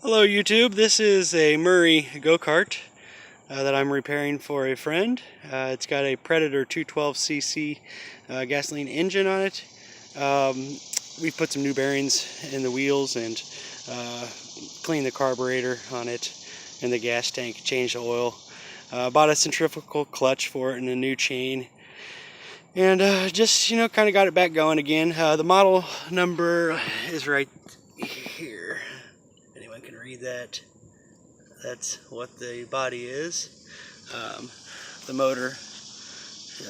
Hello YouTube, this is a Murry go-kart that I'm repairing for a friend. It's got a Predator 212cc gasoline engine on it. We put some new bearings in the wheels and cleaned the carburetor on it and the gas tank, changed the oil. Bought a centrifugal clutch for it and a new chain. And just, kind of got it back going again. The model number is right here. Anyone can read that. That's what the body is. The motor,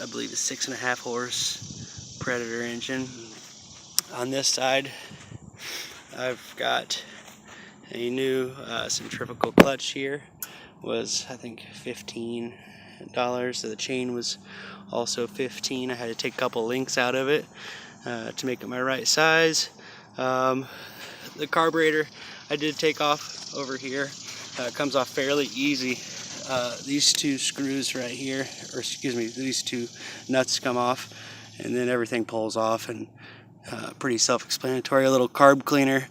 I believe, is 6.5 horse Predator engine. On this side, I've got a new centrifugal clutch here. Was, I think, $15. So the chain was also $15. I had to take a couple links out of it to make it my right size. The carburetor I did take off over here. It comes off fairly easy. These two screws right here, or excuse me, these two nuts come off, and then everything pulls off, and pretty self-explanatory. A little carb cleaner,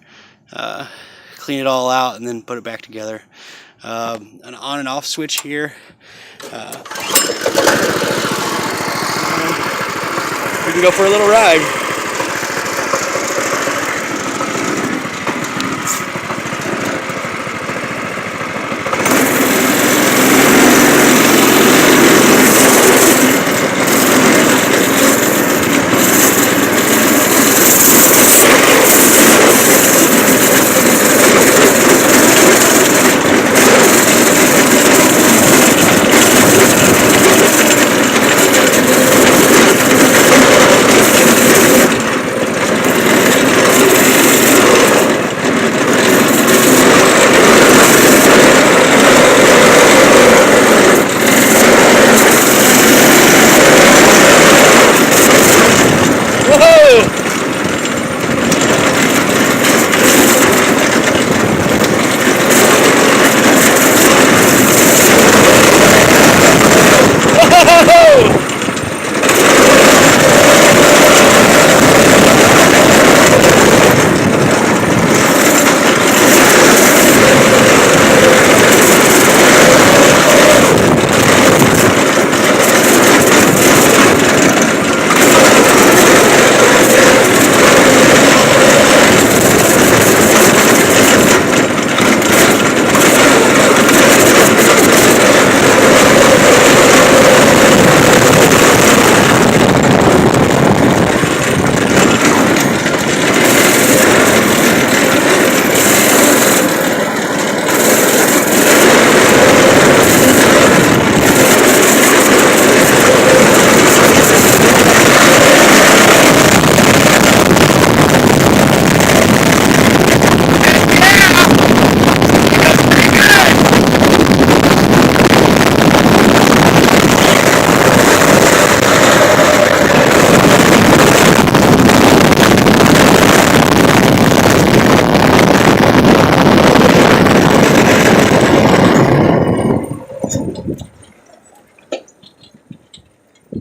clean it all out, and then put it back together. An on and off switch here. We can go for a little ride.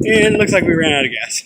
And it looks like we ran out of gas.